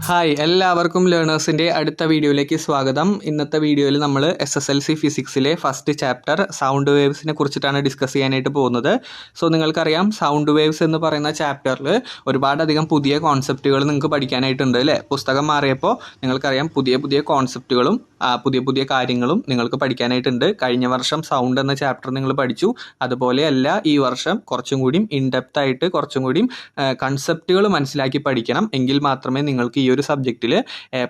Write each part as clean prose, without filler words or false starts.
Hi, എല്ലാവർക്കും ലേണേഴ്സിൻ്റെ അടുത്ത വീഡിയോയിലേക്ക് സ്വാഗതം. ഇന്നത്തെ വീഡിയോയിൽ നമ്മൾ SSLC ഫിസിക്സിലെ first chapter sound waves കുറിച്ചിട്ടാണ് ഡിസ്കസ് ചെയ്യാനായിട്ട് പോകുന്നത്. സോ നിങ്ങൾക്കറിയാം, സൗണ്ട് വേവ്സ് എന്ന് പറയുന്ന ചാപ്റ്ററിൽ ഒരുപാടധികം പുതിയ കോൺസെപ്റ്റുകൾ നിങ്ങൾക്ക് പഠിക്കാനായിട്ടുണ്ട് അല്ലേ. പുസ്തകം മാറിയപ്പോൾ നിങ്ങൾക്കറിയാം, പുതിയ പുതിയ കോൺസെപ്റ്റുകളും പുതിയ കാര്യങ്ങളും നിങ്ങൾക്ക് പഠിക്കാനായിട്ടുണ്ട്. കഴിഞ്ഞ വർഷം സൗണ്ട് എന്ന ചാപ്റ്റർ നിങ്ങൾ പഠിച്ചു. അതുപോലെയല്ല ഈ വർഷം കുറച്ചും കൂടി ഇൻഡെപ്ത് ആയിട്ട് കുറച്ചും കൂടി കൺസെപ്റ്റുകൾ മനസ്സിലാക്കി പഠിക്കണം. എങ്കിൽ മാത്രമേ നിങ്ങൾക്ക് ഈ ഒരു സബ്ജക്റ്റിൽ A+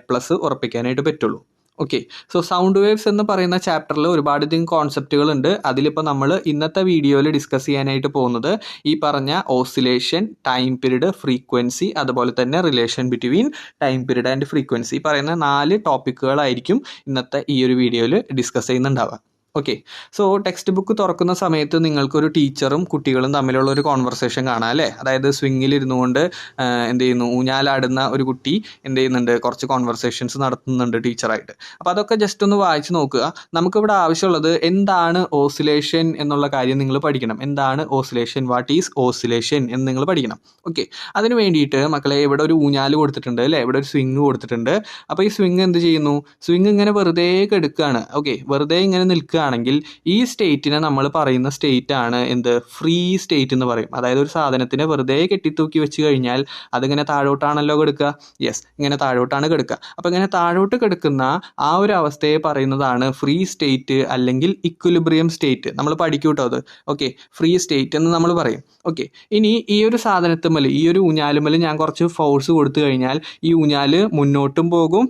ഉറപ്പിക്കാനായിട്ട് പറ്റുള്ളൂ. ഓക്കെ, സോ സൗണ്ട് വേവ്സ് എന്ന് പറയുന്ന ചാപ്റ്ററിൽ ഒരുപാടധികം കോൺസെപ്റ്റുകൾ ഉണ്ട്. അതിലിപ്പോൾ നമ്മൾ ഇന്നത്തെ വീഡിയോയിൽ ഡിസ്കസ് ചെയ്യാനായിട്ട് പോകുന്നത് ഈ പറഞ്ഞ ഓസിലേഷൻ, ടൈം പീരീഡ്, ഫ്രീക്വൻസി, അതുപോലെ തന്നെ relation between time period and frequency, ഈ പറയുന്ന 4 ടോപ്പിക്കുകളായിരിക്കും ഇന്നത്തെ ഈ ഒരു വീഡിയോയിൽ ഡിസ്കസ് ചെയ്യുന്നുണ്ടാവുക. ഓക്കെ, സോ ടെക്സ്റ്റ് ബുക്ക് തുറക്കുന്ന സമയത്ത് നിങ്ങൾക്കൊരു ടീച്ചറും കുട്ടികളും തമ്മിലുള്ള ഒരു കോൺവെർസേഷൻ കാണാം അല്ലേ. അതായത് സ്വിങ്ങിലിരുന്നു കൊണ്ട് എന്ത് ചെയ്യുന്നു, ഊഞ്ഞാലാടുന്ന ഒരു കുട്ടി എന്ത് ചെയ്യുന്നുണ്ട്, കുറച്ച് കോൺവെർസേഷൻസ് നടത്തുന്നുണ്ട് ടീച്ചറായിട്ട്. അപ്പോൾ അതൊക്കെ ജസ്റ്റ് ഒന്ന് വായിച്ച് നോക്കുക. നമുക്കിവിടെ ആവശ്യമുള്ളത് എന്താണ് ഓസിലേഷൻ എന്നുള്ള കാര്യം നിങ്ങൾ പഠിക്കണം. എന്താണ് ഓസിലേഷൻ, വാട്ട് ഈസ് ഓസിലേഷൻ എന്ന് നിങ്ങൾ പഠിക്കണം. ഓക്കെ, അതിന് വേണ്ടിയിട്ട് മക്കളെ ഇവിടെ ഒരു ഊഞ്ഞാൽ കൊടുത്തിട്ടുണ്ട് അല്ലേ, ഇവിടെ ഒരു സ്വിങ് കൊടുത്തിട്ടുണ്ട്. അപ്പോൾ ഈ സ്വിങ് എന്ത് ചെയ്യുന്നു, സ്വിങ് ഇങ്ങനെ വെറുതെ കിടക്കുകയാണ്. ഓക്കെ, വെറുതെ ഇങ്ങനെ നിൽക്കുക ആണെങ്കിൽ ഈ സ്റ്റേറ്റിനെ നമ്മൾ പറയുന്ന സ്റ്റേറ്റ് ആണ് എന്ത്, ഫ്രീ സ്റ്റേറ്റ് എന്ന് പറയും. അതായത് ഒരു സാധനത്തിനെ വെറുതെ കെട്ടിത്തൂക്കി വെച്ച് കഴിഞ്ഞാൽ അതിങ്ങനെ താഴോട്ടാണല്ലോ കിടക്കുക. യെസ്, ഇങ്ങനെ താഴോട്ടാണ് കിടക്കുക. അപ്പോൾ ഇങ്ങനെ താഴോട്ട് കിടക്കുന്ന ആ ഒരു അവസ്ഥയെ പറയുന്നതാണ് ഫ്രീ സ്റ്റേറ്റ് അല്ലെങ്കിൽ ഇക്വിലിബ്രിയം സ്റ്റേറ്റ്. നമ്മൾ പഠിക്കും കേട്ടോ അത്. ഓക്കെ, ഫ്രീ സ്റ്റേറ്റ് എന്ന് നമ്മൾ പറയും. ഓക്കെ, ഇനി ഈ ഒരു സാധനത്തുമ്മൽ, ഈ ഒരു ഊഞ്ഞാലുമ്മൽ ഞാൻ കുറച്ച് ഫോഴ്സ് കൊടുത്തു കഴിഞ്ഞാൽ ഈ ഊഞ്ഞാല് മുന്നോട്ടും പോകും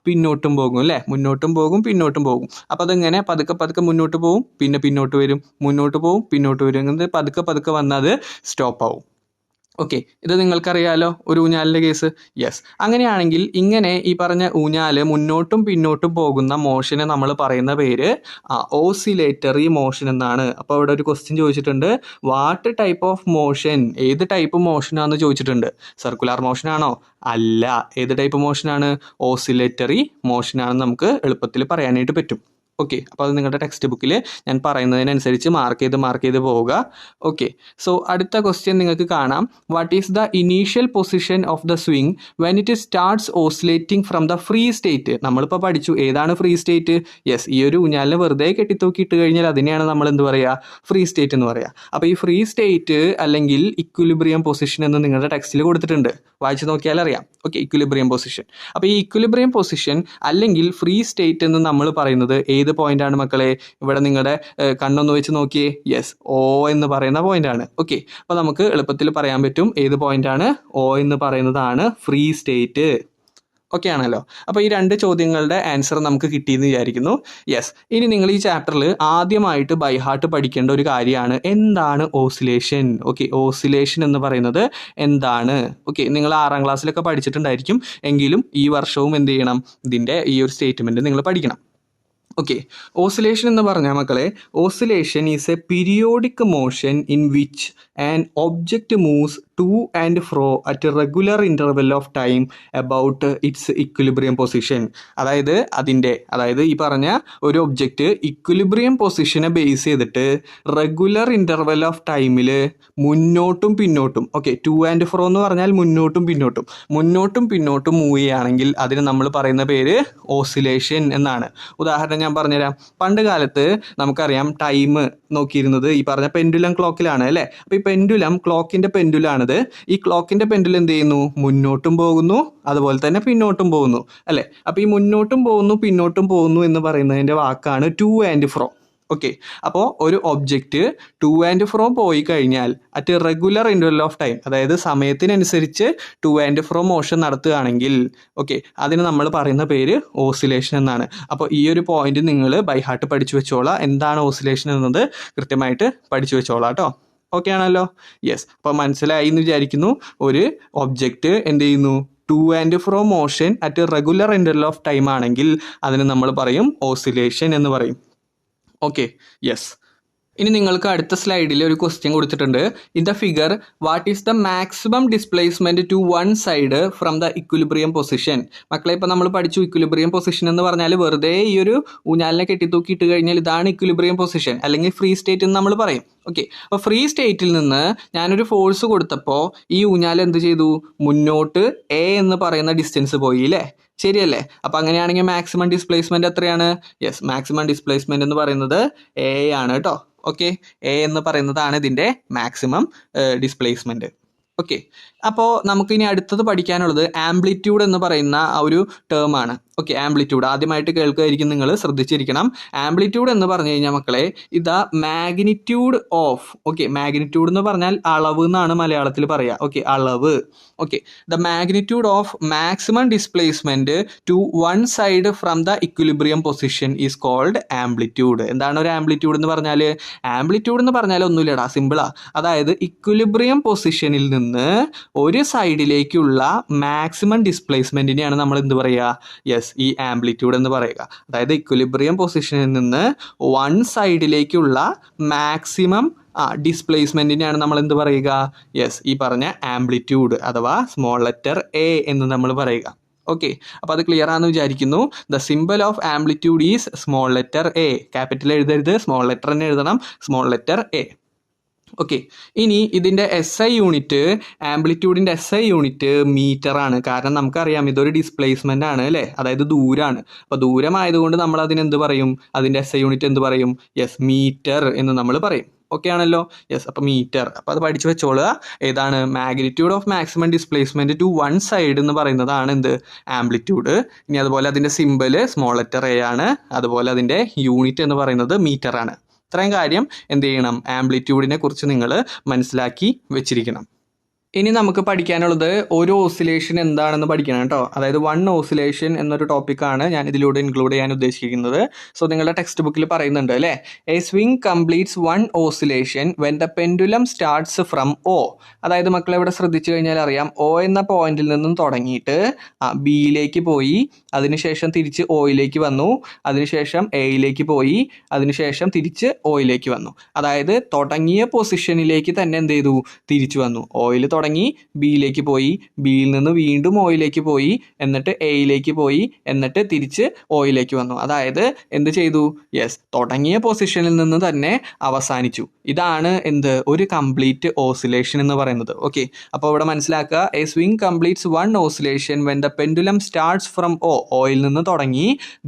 പിന്നോട്ടും പോകും അല്ലേ, മുന്നോട്ടും പോകും പിന്നോട്ടും പോകും. അപ്പോൾ അതിങ്ങനെ പതുക്കെ മുന്നോട്ട് പോകും, പിന്നെ പിന്നോട്ട് വരും, മുന്നോട്ട് പോകും, പിന്നോട്ട് വരും. അങ്ങനെ പതുക്കെ വന്നത് സ്റ്റോപ്പ് ആവും. ഓക്കെ, ഇത് നിങ്ങൾക്കറിയാലോ ഒരു ഊഞ്ഞാലിൻ്റെ കേസ്. യെസ്, അങ്ങനെയാണെങ്കിൽ ഇങ്ങനെ ഈ പറഞ്ഞ ഊഞ്ഞാല് മുന്നോട്ടും പിന്നോട്ടും പോകുന്ന മോഷനെ നമ്മൾ പറയുന്ന പേര് ഓസിലേറ്ററി മോഷൻ എന്നാണ്. അപ്പോൾ ഇവിടെ ഒരു ക്വസ്റ്റ്യൻ ചോദിച്ചിട്ടുണ്ട്, വാട്ട് ടൈപ്പ് ഓഫ് മോഷൻ, ഏത് ടൈപ്പ് മോഷനാണെന്ന് ചോദിച്ചിട്ടുണ്ട്. സർക്കുലർ മോഷനാണോ? അല്ല. ഏത് ടൈപ്പ് മോഷനാണ്? ഓസിലേറ്ററി മോഷനാണെന്ന് നമുക്ക് എളുപ്പത്തിൽ പറയാനായിട്ട് പറ്റും. ഓക്കെ, അപ്പോൾ അത് നിങ്ങളുടെ ടെക്സ്റ്റ് ബുക്കിൽ ഞാൻ പറയുന്നതിനനുസരിച്ച് മാർക്ക് ചെയ്ത് പോവുക. ഓക്കെ, സോ അടുത്ത ക്വസ്റ്റ്യൻ നിങ്ങൾക്ക് കാണാം, what is the initial position of the swing when it starts oscillating from the free state. നമ്മളിപ്പോൾ പഠിച്ചു ഏതാണ് ഫ്രീ സ്റ്റേറ്റ്. യെസ്, ഈ ഒരു ഊഞ്ഞാലിനെ വെറുതെ കെട്ടിത്തൂക്കി ഇട്ട് കഴിഞ്ഞാൽ അതിനെയാണ് നമ്മൾ എന്ത് പറയുക, ഫ്രീ സ്റ്റേറ്റ് എന്ന് പറയുക. അപ്പോൾ ഈ ഫ്രീ സ്റ്റേറ്റ് അല്ലെങ്കിൽ ഇക്വിലിബ്രിയം പൊസിഷൻ എന്ന് നിങ്ങളുടെ ടെക്സ്റ്റിൽ കൊടുത്തിട്ടുണ്ട്, വായിച്ച് നോക്കിയാൽ അറിയാം. Okay, equilibrium position. അപ്പോൾ ഈ ഇക്വിലിബ്രിയം പൊസിഷൻ അല്ലെങ്കിൽ ഫ്രീ സ്റ്റേറ്റ് എന്ന് നമ്മൾ പറയുന്നത് ഏത് പോയിന്റ് ആണ് മക്കളെ? ഇവിടെ നിങ്ങളുടെ കണ്ണൊന്ന് വെച്ച് നോക്കിയേ. യെസ്, O എന്ന് പറയുന്ന പോയിന്റ് ആണ്. ഓക്കെ, അപ്പോൾ നമുക്ക് എളുപ്പത്തിൽ പറയാൻ പറ്റും ഏത് പോയിന്റ് ആണ്. O എന്ന് പറയുന്നതാണ് ഫ്രീ സ്റ്റേറ്റ്. ഓക്കെ ആണല്ലോ. അപ്പോൾ ഈ 2 ചോദ്യങ്ങളുടെ ആൻസർ നമുക്ക് കിട്ടിയെന്ന് വിചാരിക്കുന്നു. യെസ്, ഇനി നിങ്ങൾ ഈ ചാപ്റ്ററിൽ ആദ്യമായിട്ട് ബൈ ഹാർട്ട് പഠിക്കേണ്ട ഒരു കാര്യമാണ് എന്താണ് ഓസിലേഷൻ. ഓക്കെ, ഓസിലേഷൻ എന്ന് പറയുന്നത് എന്താണ്? ഓക്കെ, നിങ്ങൾ 6ാം ക്ലാസ്സിലൊക്കെ പഠിച്ചിട്ടുണ്ടായിരിക്കും. എങ്കിലും ഈ വർഷവും എന്ത് ചെയ്യണം, ഇതിൻ്റെ ഈ ഒരു സ്റ്റേറ്റ്മെൻറ്റ് നിങ്ങൾ പഠിക്കണം. ഓക്കെ, ഓസിലേഷൻ എന്ന് പറഞ്ഞാൽ മക്കളെ, oscillation is A periodic motion in which an object moves to and ഫ്രോ at regular interval of time about it's equilibrium position. അതായത് ഈ പറഞ്ഞ ഒരു ഒബ്ജക്റ്റ് ഇക്വിലിബ്രിയം പൊസിഷനെ ബേസ് ചെയ്തിട്ട് റെഗുലർ ഇൻ്റർവെൽ ഓഫ് ടൈമിൽ മുന്നോട്ടും പിന്നോട്ടും, ഓക്കെ, ടു ആൻഡ് ഫ്രോ എന്ന് പറഞ്ഞാൽ മുന്നോട്ടും പിന്നോട്ടും മൂവ് ചെയ്യുകയാണെങ്കിൽ അതിന് നമ്മൾ പറയുന്ന പേര് ഓസിലേഷൻ എന്നാണ്. ഉദാഹരണം ഞാൻ പറഞ്ഞുതരാം. പണ്ട് കാലത്ത് നമുക്കറിയാം ടൈം നോക്കിയിരുന്നത് ഈ പറഞ്ഞ പെൻഡുലം ക്ലോക്കിലാണ് അല്ലേ. അപ്പോൾ ഈ പെൻഡുലം ക്ലോക്കിൻ്റെ പെൻഡുലാണിത്. ഈ ക്ലോക്കിൻ്റെ പെൻഡുലം എന്ത് ചെയ്യുന്നു, മുന്നോട്ടും പോകുന്നു അതുപോലെ തന്നെ പിന്നോട്ടും പോകുന്നു അല്ലേ. അപ്പോൾ ഈ മുന്നോട്ടും പോകുന്നു എന്ന് പറയുന്നതിൻ്റെ വാക്കാണ് ടു ആൻഡ് ഫ്രോ. ഓക്കെ, അപ്പോൾ ഒരു ഒബ്ജക്റ്റ് ടു ആൻഡ് ഫ്രോ പോയി കഴിഞ്ഞാൽ at regular interval of time, അതായത് സമയത്തിനനുസരിച്ച് ടു ആൻഡ് ഫ്രോ മോഷൻ നടത്തുകയാണെങ്കിൽ ഓക്കെ, അതിന് നമ്മൾ പറയുന്ന പേര് ഓസിലേഷൻ എന്നാണ്. അപ്പോൾ ഈ ഒരു പോയിന്റ് നിങ്ങൾ ബൈ ഹാർട്ട് പഠിച്ചു വെച്ചോളാം. എന്താണ് ഓസിലേഷൻ എന്നത് കൃത്യമായിട്ട് പഠിച്ചു വെച്ചോളാം കേട്ടോ. ഓക്കെ ആണല്ലോ. യെസ്, അപ്പോൾ മനസ്സിലായി എന്ന് വിചാരിക്കുന്നു. ഒരു ഒബ്ജക്റ്റ് എന്ത് ചെയ്യുന്നു, to and fro motion at regular interval of time ആണെങ്കിൽ അതിന് നമ്മൾ പറയും ഓസിലേഷൻ എന്ന് പറയും. Okay, yes. ഇനി നിങ്ങൾക്ക് അടുത്ത സ്ലൈഡിൽ ഒരു ക്വസ്റ്റ്യൻ കൊടുത്തിട്ടുണ്ട്. In the figure what is the maximum displacement to one side from the equilibrium position. മക്കളെ ഇപ്പം നമ്മൾ പഠിച്ചു ഇക്വിലിബ്രിയം പൊസിഷൻ എന്ന് പറഞ്ഞാൽ വെറുതെ ഈ ഒരു ഊഞ്ഞാലിനെ കെട്ടിത്തൂക്കിയിട്ട് കഴിഞ്ഞാൽ ഇതാണ് ഇക്വിലിബ്രിയം പൊസിഷൻ, അല്ലെങ്കിൽ ഫ്രീ സ്റ്റേറ്റ് എന്ന് നമ്മൾ പറയും. ഓക്കെ, അപ്പോൾ ഫ്രീ സ്റ്റേറ്റിൽ നിന്ന് ഞാനൊരു ഫോഴ്സ് കൊടുത്തപ്പോൾ ഈ ഊഞ്ഞാൽ എന്ത് ചെയ്തു? മുന്നോട്ട് എ എന്ന് പറയുന്ന ഡിസ്റ്റൻസ് പോയി അല്ലേ? ശരിയല്ലേ? അപ്പം അങ്ങനെയാണെങ്കിൽ മാക്സിമം ഡിസ്പ്ലേസ്മെന്റ് എത്രയാണ്? യെസ്, മാക്സിമം ഡിസ്പ്ലേസ്മെന്റ് എന്ന് പറയുന്നത് എ ആണ് കേട്ടോ. ഓക്കെ, എ എന്ന് പറയുന്നതാണ് ഇതിൻ്റെ മാക്സിമം ഡിസ്പ്ലേസ്മെന്റ്. ഓക്കെ, അപ്പോൾ നമുക്കിനി അടുത്തത് പഠിക്കാനുള്ളത് ആംപ്ലിറ്റ്യൂഡ് എന്ന് പറയുന്ന ആ ഒരു ടേം ആണ്. ഓക്കെ, ആംപ്ലിറ്റ്യൂഡ് ആദ്യമായിട്ട് കേൾക്കുകയായിരിക്കും, നിങ്ങൾ ശ്രദ്ധിച്ചിരിക്കണം. ആംപ്ലിറ്റ്യൂഡ് എന്ന് പറഞ്ഞു കഴിഞ്ഞാൽ മക്കളെ ഇതാ മാഗ്നിറ്റ്യൂഡ് ഓഫ്. ഓക്കെ, മാഗ്നിറ്റ്യൂഡ് എന്ന് പറഞ്ഞാൽ അളവ് എന്നാണ് മലയാളത്തിൽ പറയുക. ഓക്കെ, അളവ്. Okay, the magnitude of maximum displacement to one side from the equilibrium position is called amplitude. എന്താണ് ഒരു ആംപ്ലിറ്റ്യൂഡ് എന്ന് പറഞ്ഞാൽ? ആംപ്ലിറ്റ്യൂഡ് എന്ന് പറഞ്ഞാൽ ഒന്നുമില്ലടാ, സിമ്പിളാ. അതായത് ഇക്വിലിബ്രിയം പൊസിഷനിൽ നിന്ന് ഒരു സൈഡിലേക്കുള്ള മാക്സിമം ഡിസ്പ്ലേസ്മെന്റിനെയാണ് നമ്മൾ എന്ത് പറയുക? യെസ്, ഈ ആംപ്ലിറ്റ്യൂഡ് എന്ന് പറയുക. അതായത് ഇക്വിലിബ്രിയം പൊസിഷനിൽ നിന്ന് വൺ സൈഡിലേക്കുള്ള മാക്സിമം ഡിസ്പ്ലേസ്മെന്റിനെയാണ് നമ്മൾ എന്ത് പറയുക? യെസ്, ഈ പറഞ്ഞ ആംപ്ലിറ്റ്യൂഡ് അഥവാ സ്മോൾ ലെറ്റർ എ എന്ന് നമ്മൾ പറയുക. ഓക്കെ, അപ്പോൾ അത് ക്ലിയർ ആണെന്ന് വിചാരിക്കുന്നു. The symbol of amplitude is small letter A. Capital എഴുതരുത്, സ്മോൾ ലെറ്റർ തന്നെ എഴുതണം, സ്മോൾ ലെറ്റർ എ. ഓക്കെ, ഇനി ഇതിൻ്റെ SI യൂണിറ്റ്, ആംപ്ലിറ്റ്യൂഡിൻ്റെ SI യൂണിറ്റ് മീറ്റർ ആണ്. കാരണം നമുക്കറിയാം ഇതൊരു ഡിസ്പ്ലേസ്മെൻ്റ് ആണ് അല്ലേ? അതായത് ദൂരമാണ്. അപ്പോൾ ദൂരമായതുകൊണ്ട് നമ്മൾ അതിനെന്ത് പറയും? അതിൻ്റെ SI യൂണിറ്റ് എന്ത് പറയും? യെസ്, മീറ്റർ എന്ന് നമ്മൾ പറയും. ഓക്കെ ആണല്ലോ? യെസ്, അപ്പോൾ മീറ്റർ. അപ്പോൾ അത് പഠിച്ചു വെച്ചോളുക. ഏതാണ്? Magnitude of maximum displacement to one side എന്ന് പറയുന്നതാണ് എന്ത്? ആംപ്ലിറ്റ്യൂഡ്. ഇനി അതുപോലെ അതിൻ്റെ സിമ്പല് സ്മോൾ ലെറ്റർ എ ആണ്. അതുപോലെ അതിൻ്റെ യൂണിറ്റ് എന്ന് പറയുന്നത് മീറ്റർ ആണ്. ഇത്രയും കാര്യം എന്ത് ചെയ്യണം? ആംപ്ലിറ്റ്യൂഡിനെ കുറിച്ച് നിങ്ങൾ മനസ്സിലാക്കി വെച്ചിരിക്കണം. ഇനി നമുക്ക് പഠിക്കാനുള്ളത് ഒരു ഓസിലേഷൻ എന്താണെന്ന് പഠിക്കണം കേട്ടോ. അതായത് വൺ ഓസിലേഷൻ എന്നൊരു ടോപ്പിക്കാണ് ഞാൻ ഇതിലൂടെ ഇൻക്ലൂഡ് ചെയ്യാൻ ഉദ്ദേശിക്കുന്നത്. സോ നിങ്ങളുടെ ടെക്സ്റ്റ് ബുക്കിൽ പറയുന്നുണ്ട് അല്ലേ, A swing completes one oscillation when the pendulum starts from O. അതായത് മക്കളെ ഇവിടെ ശ്രദ്ധിച്ചു കഴിഞ്ഞാൽ അറിയാം, ഒ എന്ന പോയിന്റിൽ നിന്നും തുടങ്ങിയിട്ട് ബിയിലേക്ക് പോയി, അതിനുശേഷം തിരിച്ച് ഒയിലേക്ക് വന്നു, അതിനുശേഷം എയിലേക്ക് പോയി, അതിനുശേഷം തിരിച്ച് ഒയിലേക്ക് വന്നു. അതായത് തുടങ്ങിയ പൊസിഷനിലേക്ക് തന്നെ എന്ത് ചെയ്തു? തിരിച്ചു വന്നു. ഓയിൽ തുടങ്ങി ബിയിലേക്ക് പോയി, ബിയിൽ നിന്ന് വീണ്ടും ഒയിലേക്ക് പോയി, എന്നിട്ട് എയിലേക്ക് പോയി, എന്നിട്ട് തിരിച്ച് ഒയിലേക്ക് വന്നു. അതായത് എന്ത് ചെയ്തു? യെസ്, തുടങ്ങിയ പൊസിഷനിൽ നിന്ന് തന്നെ അവസാനിച്ചു. ഇതാണ് എന്ത്? ഒരു കംപ്ലീറ്റ് ഓസിലേഷൻ എന്ന് പറയുന്നത്. ഓക്കെ, അപ്പോൾ ഇവിടെ മനസ്സിലാക്കുക, a swing completes one oscillation when the pendulum starts from O. ഓയിൽ നിന്ന് തുടങ്ങി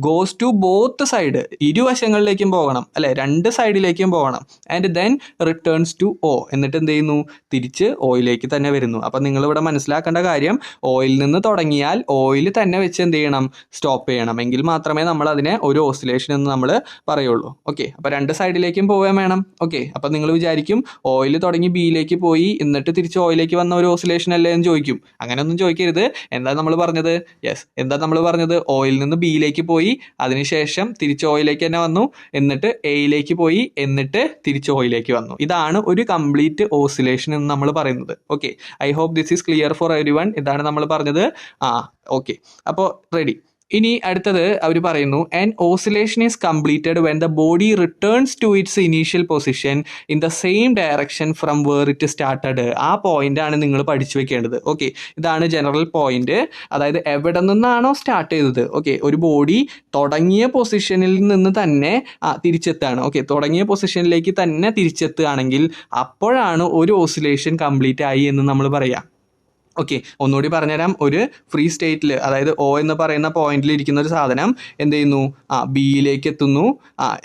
ഗോസ് ടു ബോത്ത് സൈഡ്, ഇരുവശങ്ങളിലേക്കും പോകണം അല്ലെ, രണ്ട് സൈഡിലേക്കും പോകണം. And then returns to O. എന്നിട്ട് എന്ത് ചെയ്യുന്നു? തിരിച്ച് ഓയിലേക്ക് തന്നെ വരുന്നു. അപ്പം നിങ്ങളിവിടെ മനസ്സിലാക്കേണ്ട കാര്യം, ഓയിൽ നിന്ന് തുടങ്ങിയാൽ ഓയിൽ തന്നെ വെച്ച് എന്ത് ചെയ്യണം? സ്റ്റോപ്പ് ചെയ്യണം. എങ്കിൽ മാത്രമേ നമ്മൾ അതിനെ ഒരു ഓസിലേഷൻ എന്ന് നമ്മൾ പറയുള്ളൂ. ഓക്കെ, അപ്പോൾ രണ്ട് സൈഡിലേക്കും പോകാൻ വേണം. ഓക്കെ, അപ്പം നിങ്ങൾ വിചാരിക്കും ഓയിൽ തുടങ്ങി ബിയിലേക്ക് പോയി എന്നിട്ട് തിരിച്ച് ഓയിലേക്ക് വന്ന ഒരു ഓസിലേഷൻ അല്ലേ എന്ന് ചോദിക്കും. അങ്ങനെയൊന്നും ചോദിക്കരുത്. എന്താ നമ്മൾ പറഞ്ഞത്? യെസ്, എന്താ നമ്മൾ പറഞ്ഞത്? ഓയിൽ നിന്ന് ബിയിലേക്ക് പോയി, അതിനുശേഷം തിരിച്ച് ഓയിലേക്ക് തന്നെ വന്നു, എന്നിട്ട് എയിലേക്ക് പോയി, എന്നിട്ട് തിരിച്ച് ഓയിലേക്ക് വന്നു. ഇതാണ് ഒരു കംപ്ലീറ്റ് ഓസിലേഷൻ എന്ന് നമ്മൾ പറയുന്നത്. Okay, I hope this is clear for everyone. ഇതാണ് നമ്മൾ പറഞ്ഞത്. ഓക്കെ, അപ്പോൾ റെഡി. ഇനി അടുത്തത് അവർ പറയുന്നു, an oscillation is completed when the body returns to its initial position in the same direction from where it started. ആ പോയിന്റാണ് നിങ്ങൾ പഠിച്ചു വെക്കേണ്ടത്. ഓക്കെ, ഇതാണ് ജനറൽ പോയിന്റ്. അതായത് എവിടെ നിന്നാണോ സ്റ്റാർട്ട് ചെയ്തത്, ഓക്കെ, ഒരു ബോഡി തുടങ്ങിയ പൊസിഷനിൽ നിന്ന് തന്നെ തിരിച്ചെത്തുകയാണ്. ഓക്കെ, തുടങ്ങിയ പൊസിഷനിലേക്ക് തന്നെ തിരിച്ചെത്തുകയാണെങ്കിൽ അപ്പോഴാണ് ഒരു ഓസിലേഷൻ കംപ്ലീറ്റ് ആയി എന്ന് നമ്മൾ പറയാം. ഓക്കെ, ഒന്നുകൂടി പറഞ്ഞുതരാം. ഒരു ഫ്രീ സ്റ്റേറ്റിൽ, അതായത് ഒ എന്ന് പറയുന്ന പോയിന്റിൽ ഇരിക്കുന്ന ഒരു സാധനം എന്ത് ചെയ്യുന്നു? ബിയിലേക്ക് എത്തുന്നു,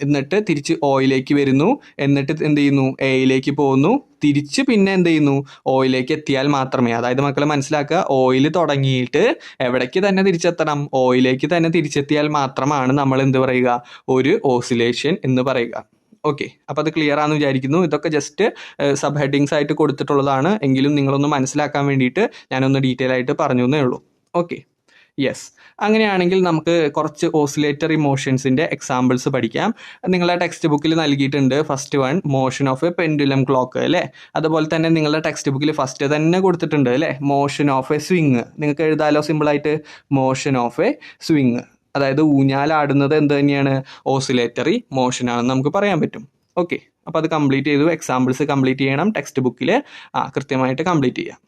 എന്നിട്ട് തിരിച്ച് ഒയിലേക്ക് വരുന്നു, എന്നിട്ട് എന്ത് ചെയ്യുന്നു? എയിലേക്ക് പോകുന്നു, തിരിച്ച് പിന്നെ എന്ത് ചെയ്യുന്നു? ഓയിലേക്ക് എത്തിയാൽ മാത്രമേ, അതായത് മക്കളെ മനസ്സിലാക്കുക, ഓയിൽ തുടങ്ങിയിട്ട് എവിടേക്ക് തന്നെ തിരിച്ചെത്തണം? ഓയിലേക്ക് തന്നെ തിരിച്ചെത്തിയാൽ മാത്രമാണ് നമ്മൾ എന്ത് പറയുക? ഒരു ഓസിലേഷൻ എന്ന് പറയുക. ഓക്കെ, അപ്പോൾ അത് ക്ലിയർ ആണെന്ന് വിചാരിക്കുന്നു. ഇതൊക്കെ ജസ്റ്റ് സബ് ഹെഡിങ്സ് ആയിട്ട് കൊടുത്തിട്ടുള്ളതാണ്, എങ്കിലും നിങ്ങളൊന്ന് മനസ്സിലാക്കാൻ വേണ്ടിയിട്ട് ഞാനൊന്ന് ഡീറ്റെയിൽ ആയിട്ട് പറഞ്ഞു എന്നേ ഉള്ളൂ. Okay, yes. അങ്ങനെയാണെങ്കിൽ നമുക്ക് കുറച്ച് ഓസിലേറ്ററി മോഷൻസിൻ്റെ എക്സാമ്പിൾസ് പഠിക്കാം. നിങ്ങളുടെ ടെക്സ്റ്റ് ബുക്കിൽ നൽകിയിട്ടുണ്ട്. First one, motion of A pendulum clock അല്ലേ. അതുപോലെ തന്നെ നിങ്ങളുടെ ടെക്സ്റ്റ് ബുക്കിൽ ഫസ്റ്റ് തന്നെ കൊടുത്തിട്ടുണ്ട് അല്ലേ, മോഷൻ ഓഫ് എ സ്വിങ്. നിങ്ങൾക്ക് എഴുതാലോ സിമ്പിളായിട്ട്, മോഷൻ ഓഫ് എ സ്വിങ്. അതായത് ഊഞ്ഞാലാടുന്നത് എന്ത് തന്നെയാണ്? ഓസിലേറ്ററി മോഷൻ ആണെന്ന് നമുക്ക് പറയാൻ പറ്റും. ഓക്കെ, അപ്പോൾ അത് കംപ്ലീറ്റ് ചെയ്തു. എക്സാമ്പിൾസ് കംപ്ലീറ്റ് ചെയ്യണം, ടെക്സ്റ്റ് ബുക്കിൽ കൃത്യമായിട്ട് കംപ്ലീറ്റ് ചെയ്യാം.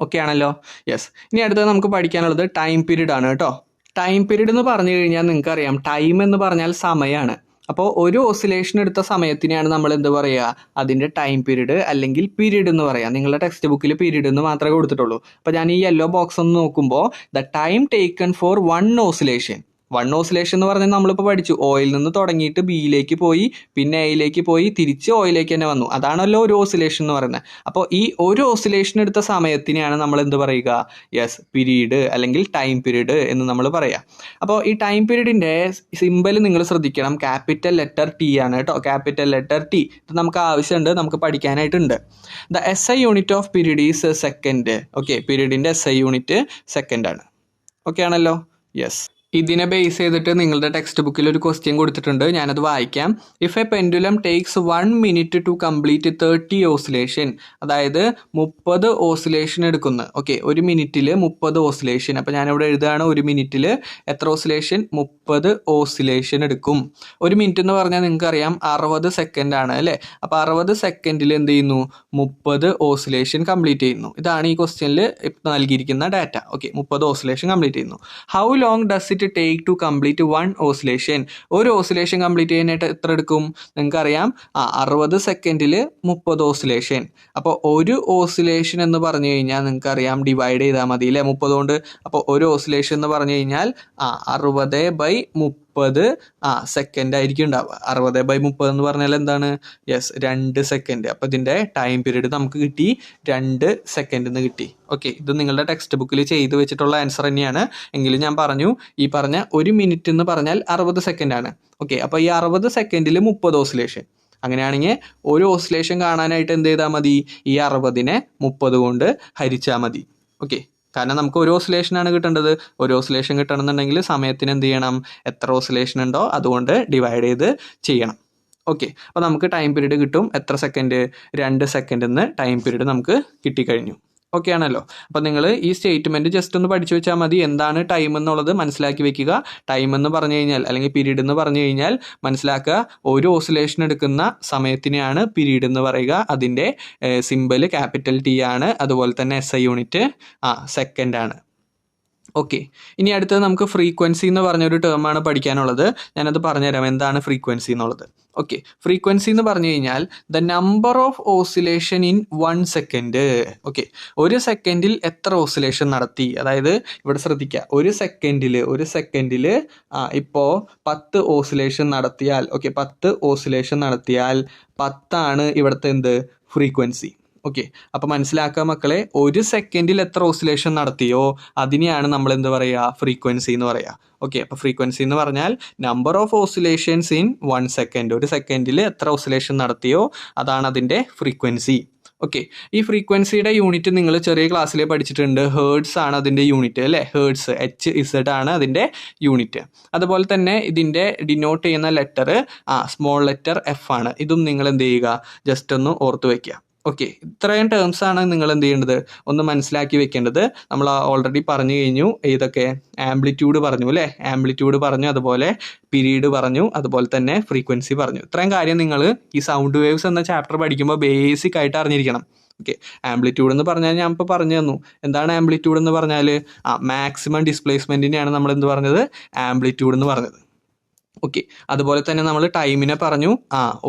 ഓക്കെ ആണല്ലോ? യെസ്. ഇനി അടുത്തത് നമുക്ക് പഠിക്കാനുള്ളത് ടൈം പീരീഡ് ആണ് കേട്ടോ. ടൈം പീരീഡ് എന്ന് പറഞ്ഞു കഴിഞ്ഞാൽ നിങ്ങൾക്കറിയാം, ടൈം എന്ന് പറഞ്ഞാൽ സമയമാണ്. അപ്പോൾ ഒരു ഓസിലേഷൻ എടുത്ത സമയത്തിനെയാണ് നമ്മൾ എന്ത് പറയുക, അതിൻ്റെ ടൈം പീരീഡ് അല്ലെങ്കിൽ പീരീഡ് എന്ന് പറയാം. നിങ്ങളുടെ ടെക്സ്റ്റ് ബുക്കിൽ പീരീഡ് എന്ന് മാത്രമേ കൊടുത്തിട്ടുള്ളൂ. അപ്പോൾ ഞാൻ ഈ യെല്ലോ ബോക്സ് ഒന്ന് നോക്കുമ്പോൾ the time taken four one oscillation എന്ന് പറഞ്ഞാൽ നമ്മളിപ്പോൾ പഠിച്ചു, ഓയിൽ നിന്ന് തുടങ്ങിയിട്ട് ബിയിലേക്ക് പോയി, പിന്നെ എയിലേക്ക് പോയി, തിരിച്ച് ഓയിലേക്ക് തന്നെ വന്നു. അതാണല്ലോ ഒരു ഓസിലേഷൻ എന്ന് പറയുന്നത്. അപ്പോൾ ഈ ഒരു ഓസിലേഷൻ എടുത്ത സമയത്തിനെയാണ് നമ്മൾ എന്ത് പറയുക, യെസ്, പീരീഡ് അല്ലെങ്കിൽ ടൈം പീരീഡ് എന്ന് നമ്മൾ പറയാം. അപ്പോൾ ഈ ടൈം പീരീഡിൻ്റെ സിമ്പൽ നിങ്ങൾ ശ്രദ്ധിക്കണം, ക്യാപിറ്റൽ ലെറ്റർ ടി ആണ് കേട്ടോ. ക്യാപിറ്റൽ ലെറ്റർ ടി, ഇത് നമുക്ക് ആവശ്യമുണ്ട്, നമുക്ക് പഠിക്കാനായിട്ടുണ്ട്. The SI unit of period is second. Okay, പീരീഡിൻ്റെ SI യൂണിറ്റ് സെക്കൻഡ് ആണ്. ഓക്കെ ആണല്ലോ? യെസ്. ഇതിനെ ബേസ് ചെയ്തിട്ട് നിങ്ങളുടെ ടെക്സ്റ്റ് ബുക്കിൽ ഒരു ക്വസ്റ്റ്യൻ കൊടുത്തിട്ടുണ്ട്, ഞാനത് വായിക്കാം. If a pendulum takes 1 minute to complete 30 oscillation, അതായത് 30 ഓസിലേഷൻ എടുക്കുന്നു. ഓക്കെ, ഒരു മിനിറ്റിൽ 30 ഓസിലേഷൻ. അപ്പോൾ ഞാനിവിടെ എഴുതുകയാണ്, ഒരു മിനിറ്റിൽ എത്ര ഓസിലേഷൻ, 30 ഓസിലേഷൻ എടുക്കും. ഒരു മിനിറ്റ് എന്ന് പറഞ്ഞാൽ നിങ്ങൾക്കറിയാം 60 സെക്കൻഡ് ആണ് അല്ലേ. അപ്പോൾ 60 സെക്കൻഡിൽ എന്ത് ചെയ്യുന്നു, 30 ഓസിലേഷൻ കംപ്ലീറ്റ് ചെയ്യുന്നു. ഇതാണ് ഈ ക്വസ്റ്റ്യനിൽ നൽകിയിരിക്കുന്ന ഡാറ്റ. ഓക്കെ, 30 ഓസിലേഷൻ കംപ്ലീറ്റ് ചെയ്യുന്നു. How long does it take to complete 1 oscillation? ഒരു ഓസിലേഷൻ കംപ്ലീറ്റ് ചെയ്യാനായിട്ട് എത്ര എടുക്കും നിങ്ങൾക്കറിയാം, 60 സെക്കൻഡിൽ 30 ഓസിലേഷൻ. അപ്പോൾ ഒരു ഓസിലേഷൻ എന്ന് പറഞ്ഞു കഴിഞ്ഞാൽ നിങ്ങൾക്കറിയാം ഡിവൈഡ് ചെയ്താൽ മതി അല്ലേ 30 കൊണ്ട്. അപ്പോൾ ഒരു ഓസിലേഷൻ എന്ന് പറഞ്ഞു കഴിഞ്ഞാൽ 60/30 സെക്കൻഡ് ആയിരിക്കും ഉണ്ടാവുക. 60/30 എന്ന് പറഞ്ഞാൽ എന്താണ്, യെസ്, 2 സെക്കൻഡ്. അപ്പോൾ ഇതിൻ്റെ ടൈം പീരീഡ് നമുക്ക് കിട്ടി 2 സെക്കൻഡ് എന്ന് കിട്ടി. ഓക്കെ, ഇത് നിങ്ങളുടെ ടെക്സ്റ്റ് ബുക്കിൽ ചെയ്ത് വെച്ചിട്ടുള്ള ആൻസർ തന്നെയാണ്. എങ്കിലും ഞാൻ പറഞ്ഞു, ഈ പറഞ്ഞ ഒരു മിനിറ്റ് എന്ന് പറഞ്ഞാൽ 60 സെക്കൻഡ് ആണ്. ഓക്കെ, അപ്പോൾ ഈ 60 സെക്കൻഡിൽ 30 ഓസിലേഷൻ. അങ്ങനെയാണെങ്കിൽ ഒരു ഓസിലേഷൻ കാണാനായിട്ട് എന്ത് ചെയ്താൽ മതി, ഈ 60നെ 30 കൊണ്ട് ഹരിച്ചാൽ മതി. ഓക്കെ, കാരണം നമുക്ക് ഒരു ഓസിലേഷനാണ് കിട്ടേണ്ടത്. ഒരു ഓസിലേഷൻ കിട്ടണമെന്നുണ്ടെങ്കിൽ സമയത്തിന് എന്ത് ചെയ്യണം, എത്ര ഓസിലേഷൻ ഉണ്ടോ അതുകൊണ്ട് ഡിവൈഡ് ചെയ്ത് ചെയ്യണം. ഓക്കെ, അപ്പോൾ നമുക്ക് ടൈം പീരീഡ് കിട്ടും. എത്ര സെക്കൻഡ്, 2 സെക്കൻഡ് എന്ന് ടൈം പീരീഡ് നമുക്ക് കിട്ടിക്കഴിഞ്ഞു. ഓക്കെ ആണല്ലോ? അപ്പോൾ നിങ്ങൾ ഈ സ്റ്റേറ്റ്മെൻറ്റ് ജസ്റ്റ് ഒന്ന് പഠിച്ചു വെച്ചാൽ മതി. എന്താണ് ടൈം എന്നുള്ളത് മനസ്സിലാക്കി വെക്കുക. ടൈം എന്ന് പറഞ്ഞു കഴിഞ്ഞാൽ, അല്ലെങ്കിൽ പീരീഡ് എന്ന് പറഞ്ഞു കഴിഞ്ഞാൽ മനസ്സിലാക്കുക, ഒരു ഓസിലേഷൻ എടുക്കുന്ന സമയത്തിനെയാണ് പീരീഡ് എന്ന് പറയുക. അതിൻ്റെ സിമ്പൽ ക്യാപിറ്റൽ ടി ആണ്. അതുപോലെ തന്നെ SI യൂണിറ്റ് സെക്കൻഡ് ആണ്. ഓക്കെ, ഇനി അടുത്തത് നമുക്ക് ഫ്രീക്വൻസി എന്ന് പറഞ്ഞൊരു ടേമാണ് പഠിക്കാനുള്ളത്. ഞാനത് പറഞ്ഞുതരാം എന്താണ് ഫ്രീക്വൻസി എന്നുള്ളത്. ഓക്കെ, ഫ്രീക്വൻസി എന്ന് പറഞ്ഞു കഴിഞ്ഞാൽ the number of oscillation in 1 second. Okay, ഒരു സെക്കൻഡിൽ എത്ര ഓസിലേഷൻ നടത്തി, അതായത് ഇവിടെ ശ്രദ്ധിക്കുക, ഒരു സെക്കൻഡിൽ ഇപ്പോൾ 10 ഓസിലേഷൻ നടത്തിയാൽ, ഓക്കെ, 10 ഓസിലേഷൻ നടത്തിയാൽ 10 ഇവിടുത്തെ എന്ത്, ഫ്രീക്വൻസി. ഓക്കെ, അപ്പോൾ മനസ്സിലാക്കുക മക്കളെ, ഒരു സെക്കൻഡിൽ എത്ര ഓസിലേഷൻ നടത്തിയോ അതിനെയാണ് നമ്മൾ എന്ത് പറയുക, ഫ്രീക്വൻസി എന്ന് പറയുക. ഓക്കെ, അപ്പോൾ ഫ്രീക്വൻസി എന്ന് പറഞ്ഞാൽ number of oscillations in 1 second. ഒരു സെക്കൻഡിൽ എത്ര ഓസിലേഷൻ നടത്തിയോ അതാണ് അതിൻ്റെ ഫ്രീക്വൻസി. ഓക്കെ, ഈ ഫ്രീക്വൻസിയുടെ യൂണിറ്റ് നിങ്ങൾ ചെറിയ ക്ലാസ്സിൽ പഠിച്ചിട്ടുണ്ട്. ഹേർട്സ് ആണ് അതിൻ്റെ യൂണിറ്റ് അല്ലേ. ഹേർട്സ്, HZ ആണ് അതിൻ്റെ യൂണിറ്റ്. അതുപോലെ തന്നെ ഇതിൻ്റെ ഡിനോട്ട് ചെയ്യുന്ന ലെറ്റർ സ്മോൾ ലെറ്റർ F ആണ്. ഇതും നിങ്ങൾ എന്ത് ചെയ്യുക, ജസ്റ്റ് ഒന്ന് ഓർത്ത് വയ്ക്കുക. ഓക്കെ, ഇത്രയും ടേംസ് ആണ് നിങ്ങൾ എന്ത് ചെയ്യേണ്ടത്, ഒന്ന് മനസ്സിലാക്കി വെക്കേണ്ടത്. നമ്മൾ ഓൾറെഡി പറഞ്ഞു കഴിഞ്ഞു. ഏതൊക്കെ, ആംപ്ലിറ്റ്യൂഡ് പറഞ്ഞു അല്ലേ, ആംപ്ലിറ്റ്യൂഡ് പറഞ്ഞു, അതുപോലെ പീരീഡ് പറഞ്ഞു, അതുപോലെ തന്നെ ഫ്രീക്വൻസി പറഞ്ഞു. ഇത്രയും കാര്യം നിങ്ങൾ ഈ സൗണ്ട് വേവ്സ് എന്ന ചാപ്റ്റർ പഠിക്കുമ്പോൾ ബേസിക് ആയിട്ട് അറിഞ്ഞിരിക്കണം. ഓക്കെ, ആംപ്ലിറ്റ്യൂഡ് എന്ന് പറഞ്ഞാൽ ഞാൻ ഇപ്പോൾ പറഞ്ഞു തന്നു. എന്താണ് ആംപ്ലിറ്റ്യൂഡ് എന്ന് പറഞ്ഞാൽ, മാക്സിമം ഡിസ്പ്ലേസ്മെൻറ്റിനെയാണ് നമ്മൾ എന്ത് പറഞ്ഞത്, ആംപ്ലിറ്റ്യൂഡ് എന്ന് പറഞ്ഞത്. ഓക്കെ, അതുപോലെ തന്നെ നമ്മൾ ടൈമിനെ പറഞ്ഞു.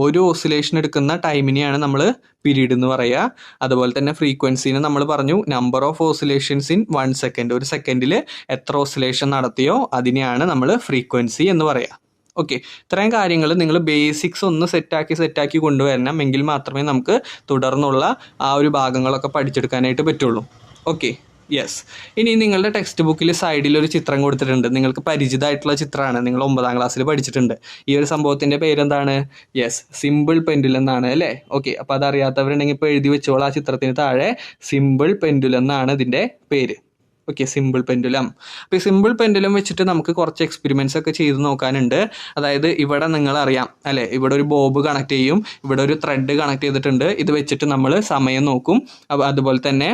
ഒരു ഓസിലേഷൻ എടുക്കുന്ന ടൈമിനെയാണ് നമ്മൾ പീരീഡ് എന്ന് പറയുക. അതുപോലെ തന്നെ ഫ്രീക്വൻസിനെ നമ്മൾ പറഞ്ഞു, number of oscillations in 1 second. ഒരു സെക്കൻഡിൽ എത്ര ഓസിലേഷൻ നടത്തിയോ അതിനെയാണ് നമ്മൾ ഫ്രീക്വൻസി എന്ന് പറയുക. ഓക്കെ, ഇത്രയും കാര്യങ്ങൾ നിങ്ങൾ ബേസിക്സ് ഒന്ന് സെറ്റാക്കി കൊണ്ടുവരണം. എങ്കിൽ മാത്രമേ നമുക്ക് തുടർന്നുള്ള ഒരു ഭാഗങ്ങളൊക്കെ പഠിച്ചെടുക്കാനായിട്ട് പറ്റുള്ളൂ. Okay, yes. ഇനി നിങ്ങളുടെ ടെക്സ്റ്റ് ബുക്കിൽ സൈഡിൽ ഒരു ചിത്രം കൊടുത്തിട്ടുണ്ട്. നിങ്ങൾക്ക് പരിചിതമായിട്ടുള്ള ചിത്രമാണ്, നിങ്ങൾ 9ാം ക്ലാസ്സിൽ പഠിച്ചിട്ടുണ്ട്. ഈ ഒരു സംഭവത്തിൻ്റെ പേരെന്താണ്, യെസ്, സിമ്പിൾ പെൻഡുലം എന്നാണ് അല്ലേ. ഓക്കെ, അപ്പോൾ അതറിയാത്തവരുണ്ടെങ്കിൽ ഇപ്പോൾ എഴുതി വെച്ചോളാം. ആ ചിത്രത്തിന് താഴെ സിമ്പിൾ പെൻഡുലം എന്നാണ് ഇതിൻ്റെ പേര്. Okay, simple pendulum. അപ്പോൾ ഈ സിമ്പിൾ പെൻഡുലം വെച്ചിട്ട് നമുക്ക് കുറച്ച് എക്സ്പെരിമെൻറ്റ്സ് ഒക്കെ ചെയ്ത് നോക്കാനുണ്ട്. അതായത് ഇവിടെ നിങ്ങളറിയാം അല്ലേ, ഇവിടെ ഒരു ബോബ് കണക്ട് ചെയ്യും, ഇവിടെ ഒരു ത്രെഡ് കണക്ട് ചെയ്തിട്ടുണ്ട്. ഇത് വെച്ചിട്ട് നമ്മൾ സമയം നോക്കും. അപ്പോൾ അതുപോലെ തന്നെ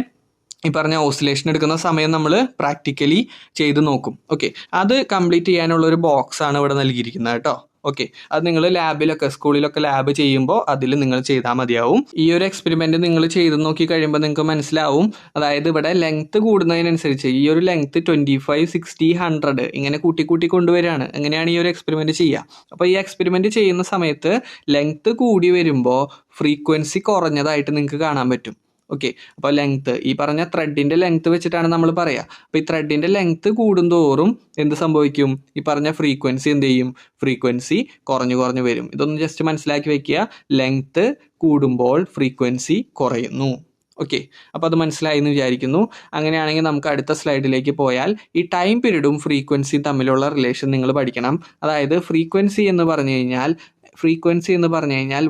ഈ പറഞ്ഞ ഓസിലേഷൻ എടുക്കുന്ന സമയം നമ്മൾ പ്രാക്ടിക്കലി ചെയ്ത് നോക്കും. ഓക്കെ, അത് കംപ്ലീറ്റ് ചെയ്യാനുള്ള ഒരു ബോക്സ് ആണ് ഇവിടെ നൽകിയിരിക്കുന്നത് കേട്ടോ. ഓക്കെ, അത് നിങ്ങൾ ലാബിലൊക്കെ സ്കൂളിലൊക്കെ ലാബ് ചെയ്യുമ്പോൾ അതിൽ നിങ്ങൾ ചെയ്താൽ മതിയാവും. ഈ ഒരു എക്സ്പെരിമെൻറ്റ് നിങ്ങൾ ചെയ്ത് നോക്കി കഴിയുമ്പോൾ നിങ്ങൾക്ക് മനസ്സിലാവും. അതായത് ഇവിടെ ലെങ്ത്ത് കൂടുന്നതിനനുസരിച്ച് ഈ ഒരു ലെങ്ത്ത് 25, 60, 100 ഇങ്ങനെ കൂട്ടി കൊണ്ടുവരികയാണ്. എങ്ങനെയാണ് ഈ ഒരു എക്സ്പെരിമെൻറ്റ് ചെയ്യുക? അപ്പോൾ ഈ എക്സ്പെരിമെൻറ്റ് ചെയ്യുന്ന സമയത്ത് ലെങ്ത്ത് കൂടി വരുമ്പോൾ ഫ്രീക്വൻസി കുറഞ്ഞതായിട്ട് നിങ്ങൾക്ക് കാണാൻ പറ്റും. ഓക്കെ, അപ്പോൾ ലെങ്ത്ത് ഈ പറഞ്ഞ ത്രെഡിൻ്റെ ലെങ്ത്ത് വെച്ചിട്ടാണ് നമ്മൾ പറയുക. അപ്പോൾ ഈ ത്രെഡിൻ്റെ ലെങ്ത്ത് കൂടുന്തോറും എന്ത് സംഭവിക്കും? ഈ പറഞ്ഞ ഫ്രീക്വൻസി എന്ത് ചെയ്യും? ഫ്രീക്വൻസി കുറഞ്ഞു വരും. ഇതൊന്ന് ജസ്റ്റ് മനസ്സിലാക്കി വെക്കുക. ലെങ്ത്ത് കൂടുമ്പോൾ ഫ്രീക്വൻസി കുറയുന്നു. ഓക്കെ, അപ്പോൾ അത് മനസ്സിലായി എന്ന് വിചാരിക്കുന്നു. അങ്ങനെയാണെങ്കിൽ നമുക്ക് അടുത്ത സ്ലൈഡിലേക്ക് പോയാൽ ഈ ടൈം പീരീഡും ഫ്രീക്വൻസിയും തമ്മിലുള്ള റിലേഷൻ നിങ്ങൾ പഠിക്കണം. അതായത് ഫ്രീക്വൻസി എന്ന് പറഞ്ഞു കഴിഞ്ഞാൽ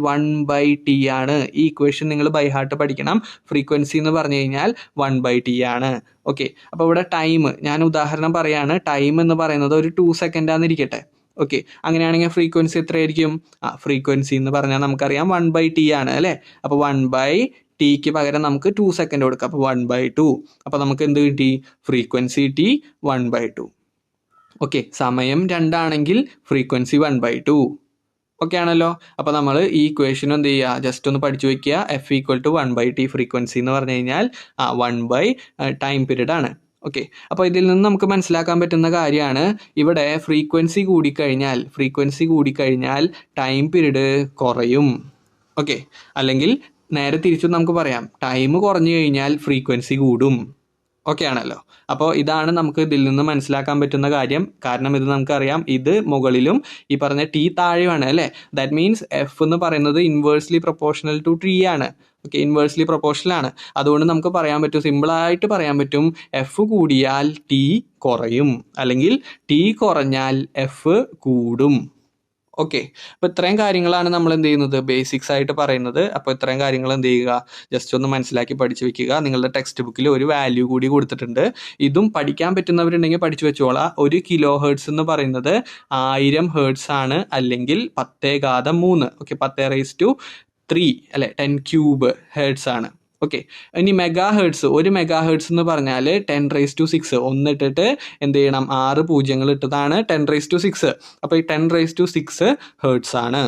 1/t ആണ്. ഈ ഇക്വേഷൻ നിങ്ങൾ ബൈ ഹാർട്ട് പഠിക്കണം. ഫ്രീക്വൻസി എന്ന് പറഞ്ഞു കഴിഞ്ഞാൽ 1/t ആണ്. ഓക്കെ, അപ്പോൾ ഇവിടെ ടൈം ഞാൻ ഉദാഹരണം പറയാണ്. ടൈം എന്ന് പറയുന്നത് ഒരു 2 സെക്കൻഡാന്നിരിക്കട്ടെ. ഓക്കെ, അങ്ങനെയാണെങ്കിൽ ഫ്രീക്വൻസി എത്രയായിരിക്കും? ഫ്രീക്വൻസി എന്ന് പറഞ്ഞാൽ നമുക്കറിയാം 1/t ആണ് അല്ലേ. അപ്പോൾ 1/tക്ക് പകരം നമുക്ക് 2 സെക്കൻഡ് കൊടുക്കാം. അപ്പോൾ 1/2. അപ്പോൾ നമുക്ക് എന്ത് കിട്ടി? Frequency t 1/2. ഓക്കെ, സമയം 2 ആണെങ്കിൽ ഫ്രീക്വൻസി 1/2. ഓക്കെ ആണല്ലോ. അപ്പോൾ നമ്മൾ ഈ ഇക്വേഷൻ എന്ത് ചെയ്യുക? ജസ്റ്റ് ഒന്ന് പഠിച്ചു വയ്ക്കുക. F = 1/t ഫ്രീക്വൻസി എന്ന് പറഞ്ഞു കഴിഞ്ഞാൽ 1 ടൈം പീരീഡ് ആണ്. ഓക്കെ, അപ്പോൾ ഇതിൽ നിന്ന് നമുക്ക് മനസ്സിലാക്കാൻ പറ്റുന്ന കാര്യമാണ്, ഇവിടെ ഫ്രീക്വൻസി കൂടിക്കഴിഞ്ഞാൽ ടൈം പീരീഡ് കുറയും. ഓക്കെ, അല്ലെങ്കിൽ നേരെ തിരിച്ചും നമുക്ക് പറയാം, ടൈം കുറഞ്ഞു കഴിഞ്ഞാൽ ഫ്രീക്വൻസി കൂടും. ഓക്കെ ആണല്ലോ. അപ്പോൾ ഇതാണ് നമുക്ക് ഇതിൽ നിന്ന് മനസ്സിലാക്കാൻ പറ്റുന്ന കാര്യം. കാരണം ഇത് നമുക്കറിയാം, ഇത് മുകളിലും ഈ പറഞ്ഞ t താഴെയാണ് അല്ലേ. ദാറ്റ് മീൻസ് F എന്ന് പറയുന്നത് ഇൻവേഴ്സ്ലി പ്രൊപ്പോർഷണൽ ടു t ആണ്. ഓക്കെ, ഇൻവേഴ്സ്ലി പ്രൊപ്പോർഷണൽ ആണ്. അതുകൊണ്ട് നമുക്ക് പറയാൻ പറ്റും, സിമ്പിളായിട്ട് പറയാൻ പറ്റും, F കൂടിയാൽ t കുറയും, അല്ലെങ്കിൽ t കുറഞ്ഞാൽ F കൂടും. ഓക്കെ, അപ്പോൾ ഇത്രയും കാര്യങ്ങളാണ് നമ്മൾ എന്ത് ചെയ്യുന്നത്? ബേസിക്സ് ആയിട്ട് പറയുന്നത്. അപ്പോൾ ഇത്രയും കാര്യങ്ങൾ എന്ത് ചെയ്യുക? ജസ്റ്റ് ഒന്ന് മനസ്സിലാക്കി പഠിച്ചു വെക്കുക. നിങ്ങളുടെ ടെക്സ്റ്റ് ബുക്കിൽ ഒരു വാല്യൂ കൂടി കൊടുത്തിട്ടുണ്ട്. ഇതും പഠിക്കാൻ പറ്റുന്നവരുണ്ടെങ്കിൽ പഠിച്ചു വെച്ചോളാം. 1 kHz എന്ന് പറയുന്നത് 1000 Hz ആണ്, അല്ലെങ്കിൽ 10⁻3. ഓക്കെ, 10⁻3 അല്ലെ, 10³ Hz ആണ്. ഓക്കെ, ഇനി മെഗാഹേർട്സ്, 1 MHz എന്ന് പറഞ്ഞാൽ 10⁻6. ഒന്നിട്ടിട്ട് എന്ത് ചെയ്യണം? 6 പൂജ്യങ്ങൾ ഇട്ടതാണ് 10⁻6. അപ്പോൾ ഈ 10⁻6 Hz ആണ്.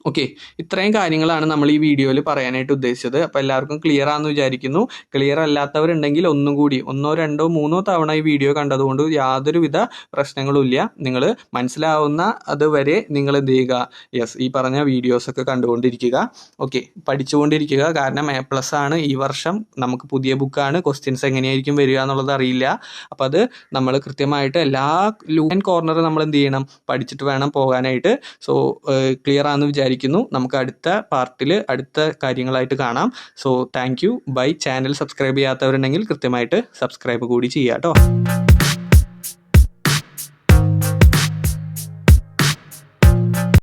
ഓക്കെ, ഇത്രയും കാര്യങ്ങളാണ് നമ്മൾ ഈ വീഡിയോയിൽ പറയാനായിട്ട് ഉദ്ദേശിച്ചത്. അപ്പോൾ എല്ലാവർക്കും ക്ലിയർ ആണെന്ന് വിചാരിക്കുന്നു. ക്ലിയർ അല്ലാത്തവരുണ്ടെങ്കിൽ ഒന്നും കൂടി 1, 2, 3 തവണ ഈ വീഡിയോ കണ്ടതുകൊണ്ട് യാതൊരുവിധ പ്രശ്നങ്ങളും ഇല്ല. നിങ്ങൾ മനസ്സിലാവുന്ന അതുവരെ നിങ്ങൾ എന്ത് ചെയ്യുക? ഈ പറഞ്ഞ വീഡിയോസൊക്കെ കണ്ടുകൊണ്ടിരിക്കുക. ഓക്കെ, പഠിച്ചുകൊണ്ടിരിക്കുക. കാരണം A+ ആണ് ഈ വർഷം. നമുക്ക് പുതിയ ബുക്കാണ്. ക്വസ്റ്റ്യൻസ് എങ്ങനെയായിരിക്കും വരിക എന്നുള്ളത് അറിയില്ല. അപ്പോൾ അത് നമ്മൾ കൃത്യമായിട്ട് എല്ലാ ലൂപ്പ് ആൻഡ് കോർണർ നമ്മൾ എന്ത് ചെയ്യണം? പഠിച്ചിട്ട് വേണം പോകാനായിട്ട്. സോ ക്ലിയർ ആണെന്ന് വിചാരിക്കുന്നു. നമുക്ക് അടുത്ത പാർട്ടിൽ അടുത്ത കാര്യങ്ങളായിട്ട് കാണാം. So thank you. Bye. Channel subscribe ചെയ്യാത്തവരുണ്ടെങ്കിൽ കൃത്യമായിട്ട് സബ്സ്ക്രൈബ് കൂടി ചെയ്യാം കേട്ടോ.